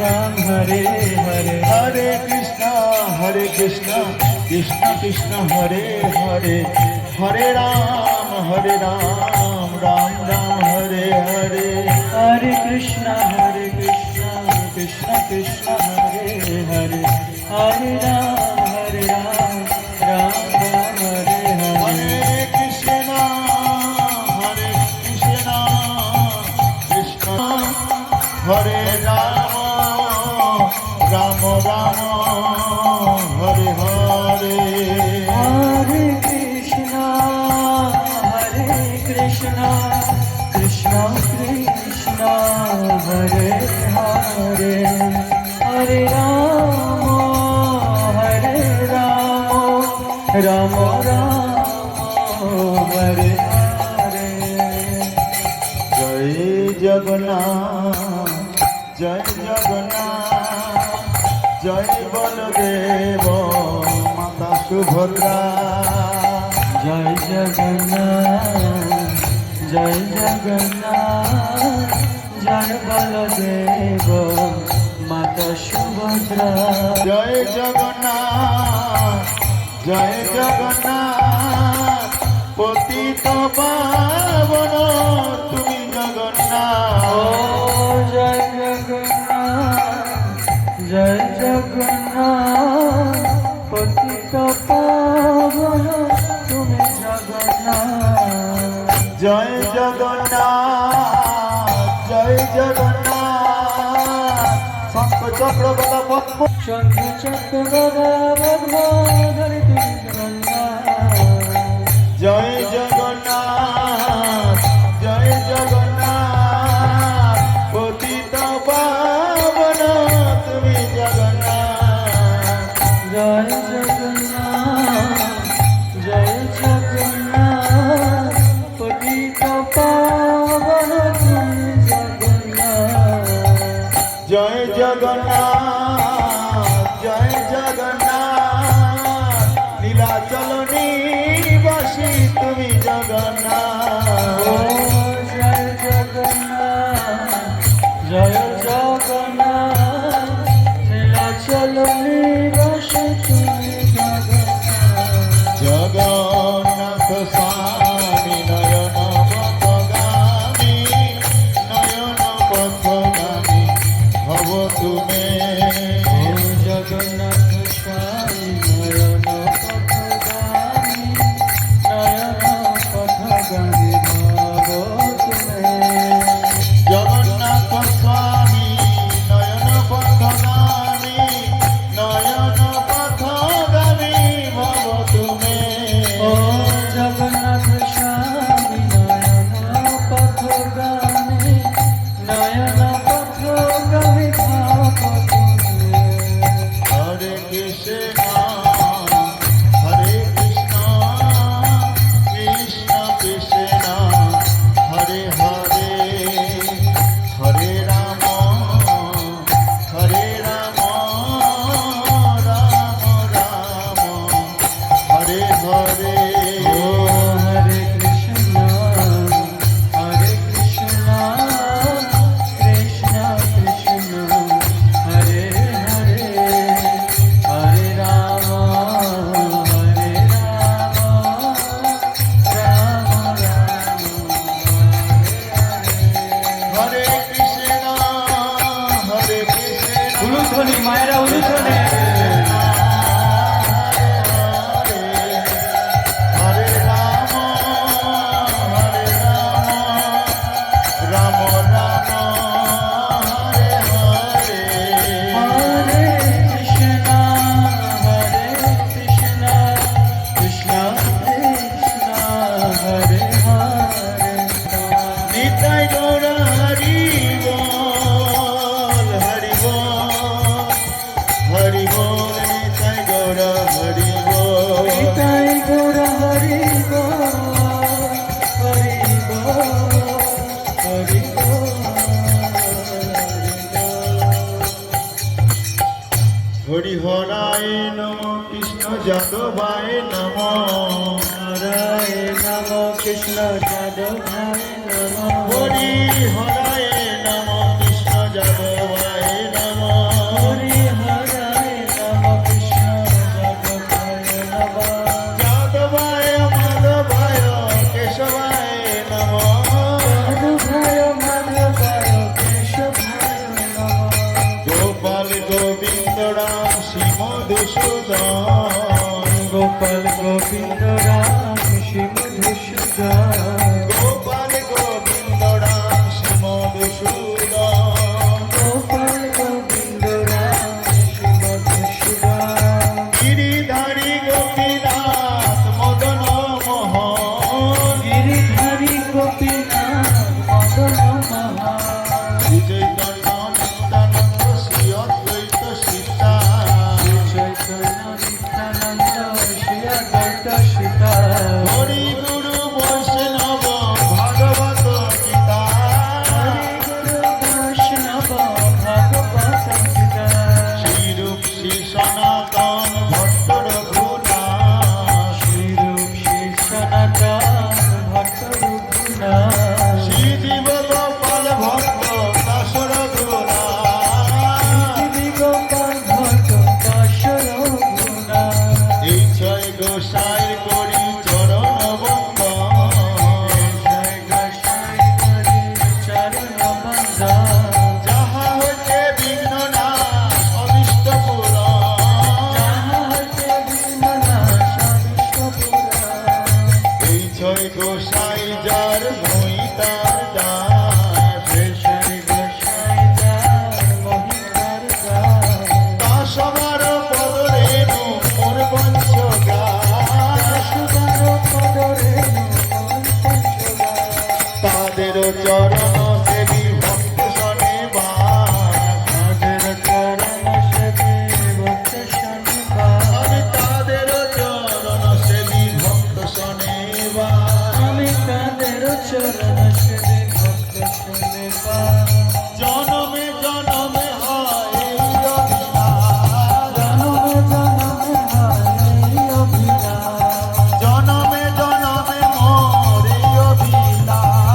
राम हरे हरे हरे कृष्ण कृष्ण कृष्ण हरे हरे हरे राम राम राम हरे हरे हरे कृष्ण कृष्ण कृष्ण हरे हरे हरे राम राम राम हरे हरे हरे कृष्ण कृष्ण हरे राम राम हरे हरे हरे कृष्ण कृष्ण कृष्ण हरे हरे हरे राम राम हरे हरे जय जगन्नाथ जय बलदेव माता सुभद्रा जय जगन्नाथ जय बलदेव माता सुभद्रा जय जगन्नाथ पतित पावन তুমি जगन्नाथ जय जगन्नाथ पतित पावन তুমি जगन्नाथ जय जगन्नाथ शंख चक्र गदा पद्म शंख चक्र गदा पद्म धरि তুমি जगन्नाथ जय जगन्नाथ पतित पावन তুমি जगन्नाथ जय जगन्नाथ पतित पावन তুমি जगन्नाथ जय जगन्नाथ नीलाचल निवासी তুমি जगन्नाथ जय जगन्नाथ नीलाचल निवासी তুমি जगन्नाथ जगन्नाथ स्वामी नयन पथगामी भव तुमे जगन्नाथ स्वामी नयन पथगामी भव तुमे जगन्नाथ स्वामी नयन पथगामी भव तुमे ओ जगन्नाथ स्वामी नयन पथगामी भव तुमे हरे कृष्ण कृष्ण कृष्ण हरे हरे हरे राम राम हरे हरे ओ हरे कृष्ण कृष्ण कृष्ण हरे हरे हरे राम राम हरे कृष्ण उलुध्वनि मायरा उलुध्वनि हरे राम राम हरे हरे हरे कृष्ण कृष्ण कृष्ण हरे हरे निताय गौर हरि बोल निताय गौर हरि बोल निताय गौर हरि হরিহরায় নম কৃষ্ণ যাদবায় নম हराय नम कृष्ण जादवाय नम হরিহরায় নম কৃষ্ণ যাদবায় নম মধুসূদন গোপাল গোবিন্দ রাম শ্রী মধুসূদন গোপাল গোবিন্দ রাম শ্রী মধুসূদন গোপাল গোবিন্দ রাম শ্রী মধুসূদন গিরিধারী গোপীনাথ মদন মোহন গিরিধারী গোপীনাথ মদন মোহন শ্রী চৈতন্য নিত্যানন্দ শ্রী অদ্বৈত সীতা চৈতন্য নিত্যানন্দ শ্রী অদ্বৈত সীতা হরি গুরু বৈষ্ণব ভাগবত গীতা গুরু বৈষ্ণব ভাগবত গীতা শ্রীরূপ শ্রী সনাতন ভট্ট রঘুনাথ শ্রীরূপ শ্রী সনাতন ভট্ট রঘুনাথ শ্রী জীব গোপাল ভট্ট দাস রঘুনাথ শ্রী গোপাল ভট্ট দাস রঘুনাথ এই ছয় গোসাই করি চরণ বন্দন জয় গোসাই হরি চরণ বন্দন যাহা হইতে বিঘ্ন না অবিষ্ট পুরাণ এই ছয় গোসাই যার ভূই তার দাস তা সবার পদরেণু মোর বঞ্চগাস তাদের চরণ সেবী ভক্ত শনিবার আমি তাদের চরণ সেবী ভক্ত শনিবার জনমে জনমে হয় এই অভিলাষ জনমে জনমে মোর এই অভিলাষ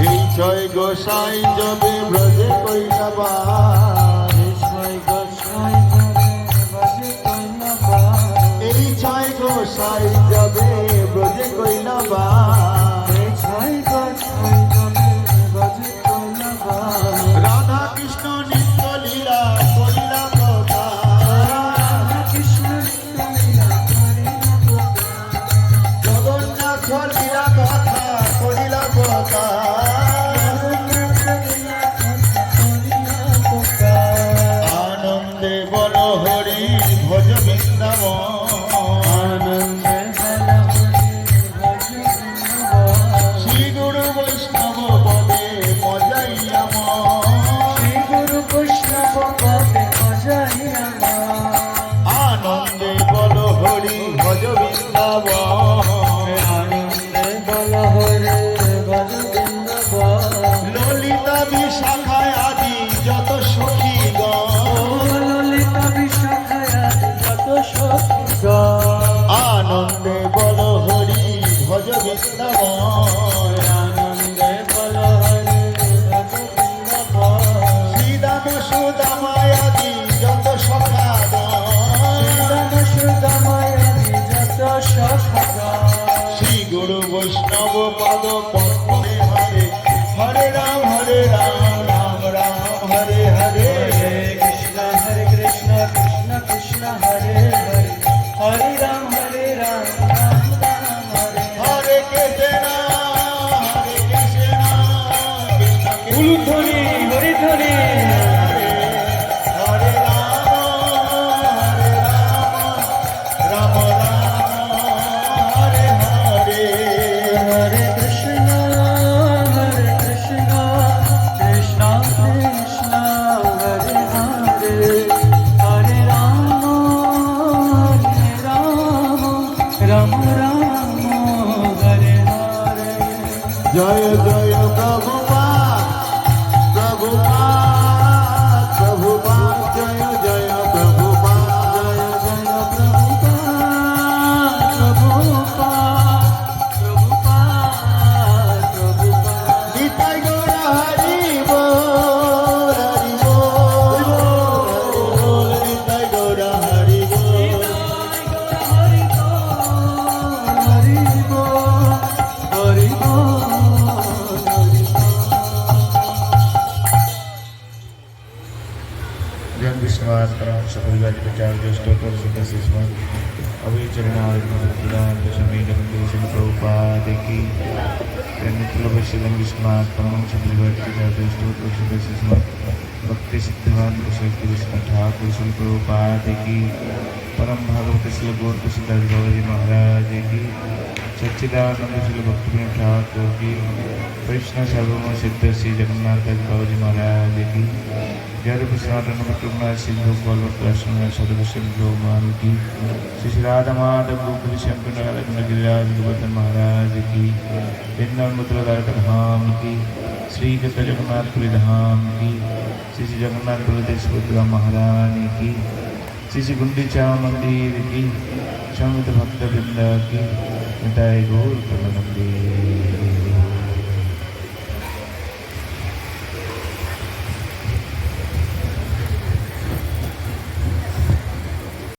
এই ছয় গোসাই যবে ব্রজে কৈলাবাস এই ছয় গোসাই যবে ব্রজে কৈলাবাস রাধা কৃষ্ণ নিত্য লীলা করিলা কথা জগন্নাথ লীলা কথা করিলা কথা আনন্দে বল হরি ভজ বৃন্দাবন শ্রী গুরু বৈষ্ণব পদে মজাইয়া আনন্দে বল হরি ভজ বৃন্দাবন ললিতা বিশাখায় আদি যত সখীগণ আনন্দে বল হরি ভজ বৃন্দাবন শ্রীদাম সুদামায় আদি যত সখাগণ শ্রী গুরু বৈষ্ণব পদ পদ্মে হরে হরে রাম রাম রাম হরে হরে কৃষ্ণ কৃষ্ণ কৃষ্ণ হরে হরে হরে রাম রাম রাম হরে হরে কৃষ্ণ কৃষ্ণ উলুধ্বনি হরিধ্বনি হরে রাম হরে হরে হরে কৃষ্ণ কৃষ্ণ কৃষ্ণ হরে হরে হরে রাম রাম রাম হরে হরে জয় জয় প্রভুপাদ প্রভুপাদ तस्मात् परं सपरिवारिकचार्य स्तोत्र स्म अभिचरणादिप्रभुपाद की नित्यलभ्यं विस्मात् परं सपरिवारिकचार्य स्तोत्र स्म भक्ति सिद्धांत शक्ति विष्णु ठाकुर श्री प्रभुपाद की परम भागवत श्री गौर तुलसीदास बाबाजी महाराज की सच्चिदानंद श्री भक्ति ठाकुर की कृष्ण सर्वम सिद्ध श्री जगन्नाथ दास बाबाजी महाराज की जय कृष्णाटन कुटुंबा सिंधु गोलवत्न सर्वसिंधु मान की श्री राधा माधव गोकुल शंकर गिरिराज गोवर्धन महाराज की वृंदावन धाम की श्री कृष्ण जगन्नाथपुरी धाम की श्री जगन्नाथ बलदेव सुभद्रा महारानी की श्री गुंडीचा मंदिर की समस्त भक्त वृंदा की निताय गौर प्रेमानंदे।